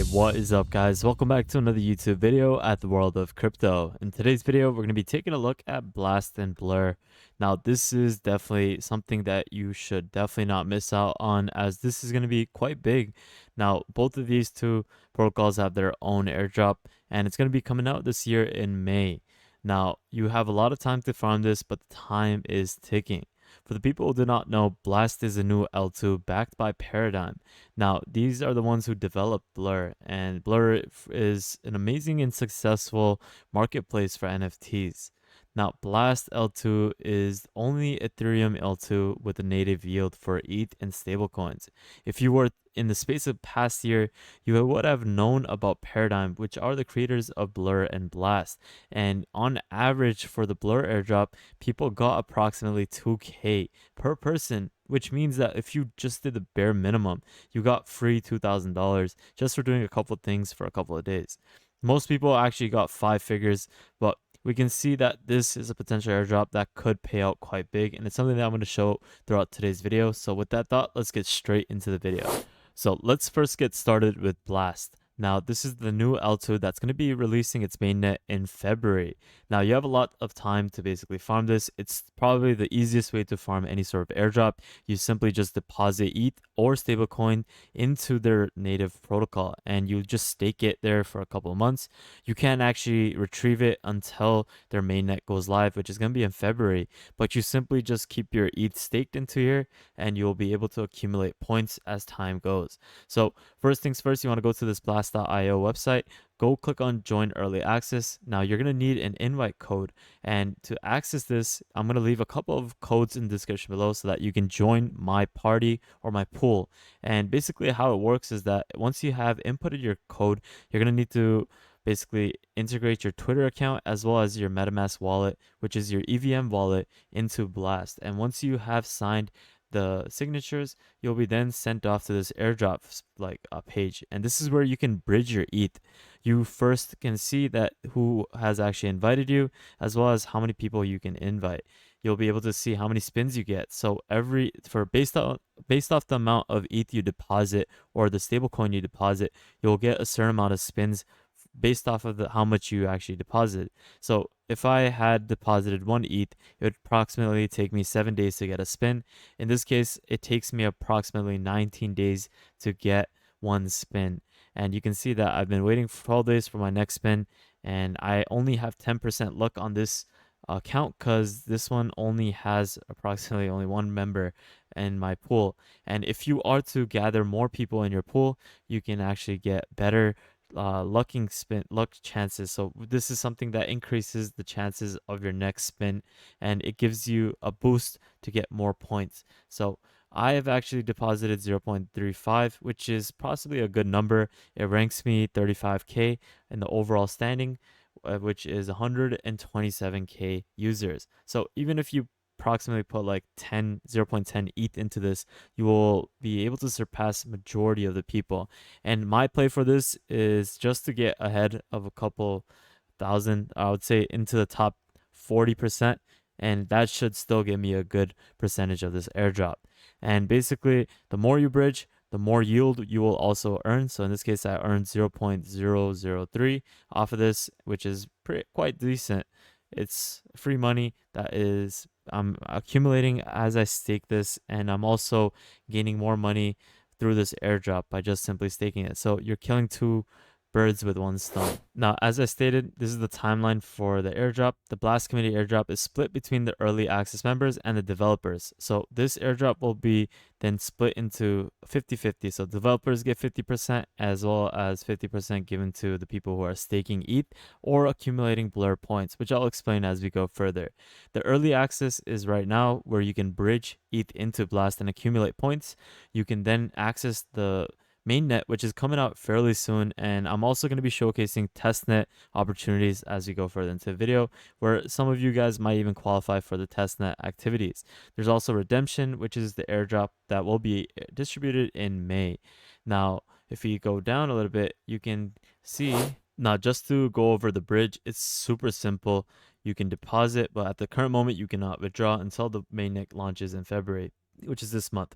Hey, what is up guys? Welcome back to another YouTube video at the world of crypto. In today's video, we're going to be taking a look at Blast and Blur. Now, this is definitely something that you should definitely not miss out on, as this is going to be quite big. Now, both of these two protocols have their own airdrop, and it's going to be coming out this year in May. Now, you have a lot of time to farm this, but the time is ticking. For the people who do not know, Blast is a new L2 backed by Paradigm. Now, these are the ones who developed Blur, and Blur is an amazing and successful marketplace for NFTs. Now, Blast L2 is only Ethereum L2 with a native yield for ETH and stablecoins. If you were in the space of past year, you would have known about Paradigm, which are the creators of Blur and Blast. And on average for the Blur airdrop, people got approximately 2K per person, which means that if you just did the bare minimum, you got free $2,000 just for doing a couple of things for a couple of days. Most people actually got 5 figures, but we can see that this is a potential airdrop that could pay out quite big, and it's something that I'm going to show throughout today's video. So with that thought, let's get straight into the video. So let's first get started with Blast. Now, this is the new L2 that's going to be releasing its mainnet in February. Now, you have a lot of time to basically farm this. It's probably the easiest way to farm any sort of airdrop. You simply just deposit ETH or stablecoin into their native protocol, and you just stake it there for a couple of months. You can't actually retrieve it until their mainnet goes live, which is going to be in February, but you simply just keep your ETH staked into here, and you'll be able to accumulate points as time goes. So first things first, you want to go to this Blast.io website, go click on join early access. Now you're going to need an invite code, and to access this, I'm going to leave a couple of codes in the description below so that you can join my party or my pool. And basically how it works is that once you have inputted your code, you're going to need to basically integrate your Twitter account as well as your MetaMask wallet, which is your EVM wallet, into Blast. And once you have signed the signatures, you'll be then sent off to this airdrop page, and this is where you can bridge your ETH. You first can see that who has actually invited you, as well as how many people you can invite. You'll be able to see how many spins you get. So based off the amount of ETH you deposit or the stablecoin you deposit, you'll get a certain amount of spins based off of how much you actually deposit. So if I had deposited 1 ETH, it would approximately take me 7 days to get a spin. In this case, it takes me approximately 19 days to get 1 spin. And you can see that I've been waiting for 12 days for my next spin, and I only have 10% luck on this account because this one only has approximately only 1 member in my pool. And if you are to gather more people in your pool, you can actually get better luck chances. So this is something that increases the chances of your next spin, and it gives you a boost to get more points. So I have actually deposited 0.35, which is possibly a good number. It ranks me 35k in the overall standing, which is 127k users. So even if you approximately put like 0.10 ETH into this, you will be able to surpass majority of the people. And my play for this is just to get ahead of a couple thousand, I would say into the top 40%, and that should still give me a good percentage of this airdrop. And basically, the more you bridge, the more yield you will also earn. So in this case, I earned 0.003 off of this, which is quite decent. It's free money that is I'm accumulating as I stake this, and I'm also gaining more money through this airdrop by just simply staking it. So you're killing 2 birds with 1 stone. Now, as I stated, this is the timeline for the airdrop. The Blast Community airdrop is split between the early access members and the developers. So this airdrop will be then split into 50-50. So developers get 50% as well as 50% given to the people who are staking ETH or accumulating Blur points, which I'll explain as we go further. The early access is right now where you can bridge ETH into Blast and accumulate points. You can then access the mainnet, which is coming out fairly soon, and I'm also going to be showcasing testnet opportunities as we go further into the video, where some of you guys might even qualify for the testnet activities. There's also redemption, which is the airdrop that will be distributed in May. Now, if you go down a little bit, you can see, now just to go over the bridge, it's super simple. You can deposit, but at the current moment, you cannot withdraw until the mainnet launches in February, which is this month.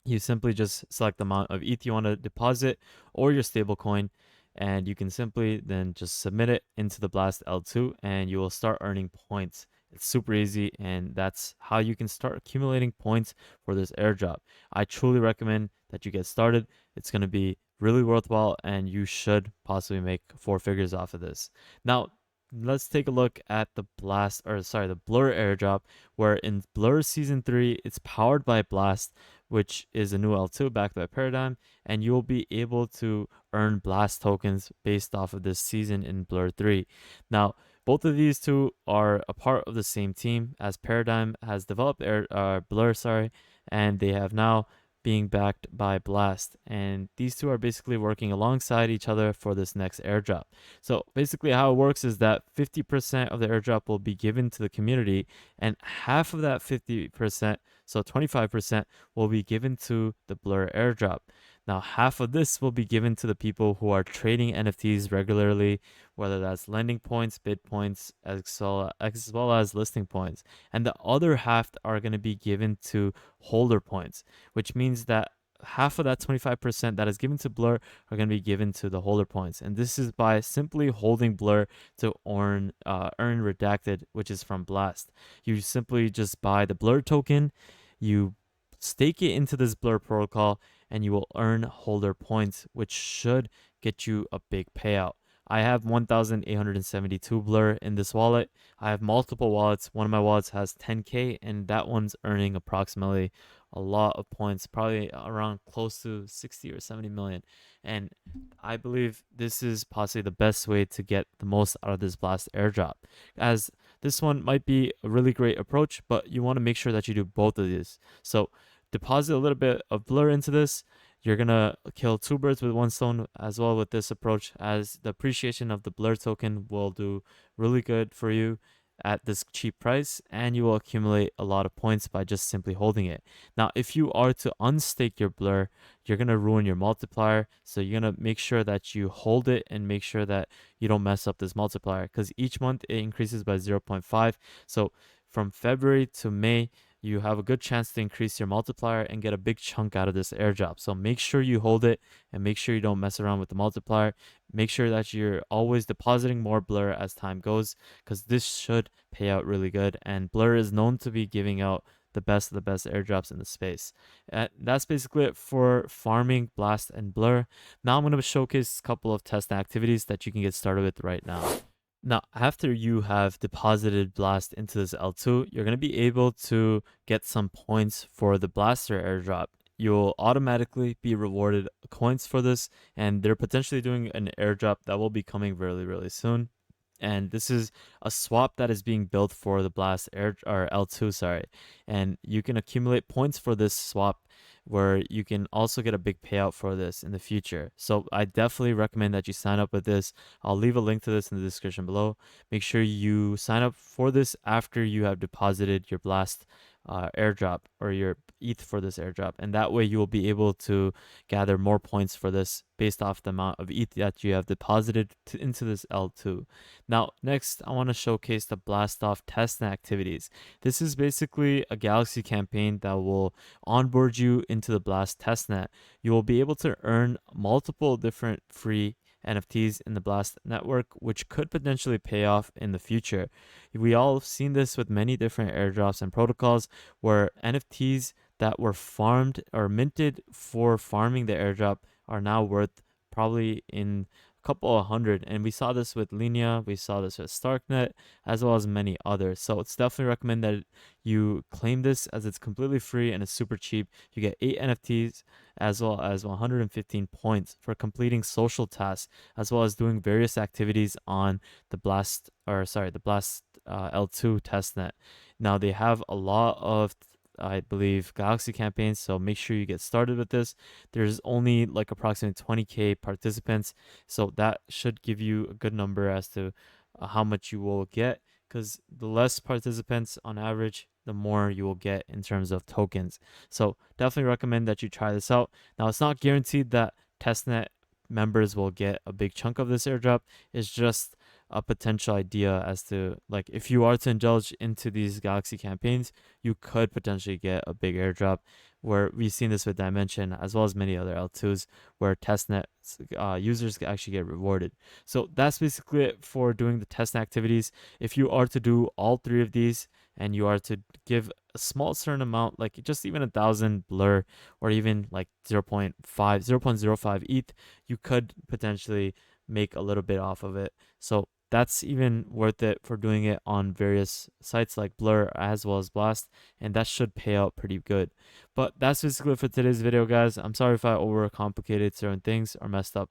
You simply just select the amount of ETH you want to deposit or your stablecoin, and you can simply then just submit it into the Blast L2 and you will start earning points. It's super easy, and that's how you can start accumulating points for this airdrop. I truly recommend that you get started. It's going to be really worthwhile, and you should possibly make four figures off of this. Now, let's take a look at the the Blur airdrop, where in Blur Season 3, it's powered by Blast, which is a new L2 backed by Paradigm, and you'll be able to earn Blast tokens based off of this season in Blur 3. Now, both of these two are a part of the same team, as Paradigm has developed Blur, and they have now being backed by Blast. And these two are basically working alongside each other for this next airdrop. So basically, how it works is that 50% of the airdrop will be given to the community, and half of that 50%, so 25%, will be given to the Blur airdrop. Now, half of this will be given to the people who are trading NFTs regularly, whether that's lending points, bid points, as well as listing points. And the other half are going to be given to holder points, which means that half of that 25% that is given to Blur are going to be given to the holder points. And this is by simply holding Blur to earn redacted, which is from Blast. You simply just buy the Blur token, you stake it into this Blur protocol, and you will earn holder points, which should get you a big payout. I have 1,872 Blur in this wallet. I have multiple wallets. One of my wallets has 10K, and that one's earning approximately a lot of points, probably around close to 60 or 70 million. And I believe this is possibly the best way to get the most out of this Blast airdrop, as this one might be a really great approach, but you want to make sure that you do both of these. So deposit a little bit of Blur into this. You're gonna kill two birds with one stone as well with this approach, as the appreciation of the Blur token will do really good for you at this cheap price, and you will accumulate a lot of points by just simply holding it. Now, if you are to unstake your Blur, you're gonna ruin your multiplier. So you're gonna make sure that you hold it and make sure that you don't mess up this multiplier, because each month it increases by 0.5. So from February to May, you have a good chance to increase your multiplier and get a big chunk out of this airdrop. So make sure you hold it and make sure you don't mess around with the multiplier. Make sure that you're always depositing more Blur as time goes, because this should pay out really good. And Blur is known to be giving out the best of the best airdrops in the space. That's basically it for farming Blast and Blur. Now I'm going to showcase a couple of test activities that you can get started with right now. Now, after you have deposited Blast into this L2, you're going to be able to get some points for the Blaster airdrop. You'll automatically be rewarded coins for this, and they're potentially doing an airdrop that will be coming really, really soon. And this is a swap that is being built for the Blast Air or L2, sorry. And you can accumulate points for this swap, where you can also get a big payout for this in the future. So I definitely recommend that you sign up with this. I'll leave a link to this in the description below. Make sure you sign up for this after you have deposited your Blast airdrop or your ETH for this airdrop, and that way you will be able to gather more points for this based off the amount of ETH that you have deposited into this L2. Now, next, I want to showcase the Blast Off Testnet activities. This is basically a Galaxy campaign that will onboard you into the Blast testnet. You will be able to earn multiple different free NFTs in the Blast network, which could potentially pay off in the future. We all have seen this with many different airdrops and protocols, where NFTs that were farmed or minted for farming the airdrop are now worth probably in a couple of hundred. And we saw this with Linea, we saw this with Starknet, as well as many others. So it's definitely recommend that you claim this, as it's completely free and it's super cheap. You get 8 NFTs as well as 115 points for completing social tasks, as well as doing various activities on the Blast L2 testnet. Now they have a lot of, I believe, Galaxy campaigns, so make sure you get started with this. There's only like approximately 20k participants, so that should give you a good number as to how much you will get, because the less participants on average, the more you will get in terms of tokens. So definitely recommend that you try this out. Now, it's not guaranteed that testnet members will get a big chunk of this airdrop. It's just a potential idea as to like if you are to indulge into these galaxy campaigns, you could potentially get a big airdrop. Where we've seen this with Dimension as well as many other L2s, where testnet users actually get rewarded. So that's basically it for doing the testnet activities. If you are to do all three of these and you are to give a small certain amount, like just even 1,000 blur or even like 0.05 ETH, you could potentially make a little bit off of it. So that's even worth it for doing it on various sites like Blur as well as Blast, and that should pay out pretty good. But that's basically it for today's video, guys. I'm sorry if I overcomplicated certain things or messed up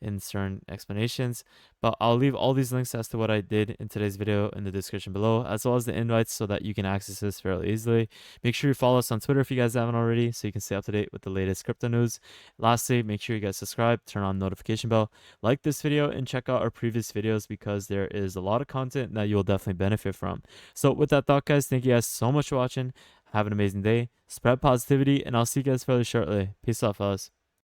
in certain explanations, but I'll leave all these links as to what I did in today's video in the description below, as well as the invites so that you can access this fairly easily. Make sure you follow us on Twitter if you guys haven't already, so you can stay up to date with the latest crypto news. Lastly, make sure you guys subscribe, turn on notification bell, like this video, and check out our previous videos because there is a lot of content that you'll definitely benefit from. So with that thought, guys, thank you guys so much for watching. Have an amazing day, spread positivity, and I'll see you guys fairly shortly. Peace out, fellas.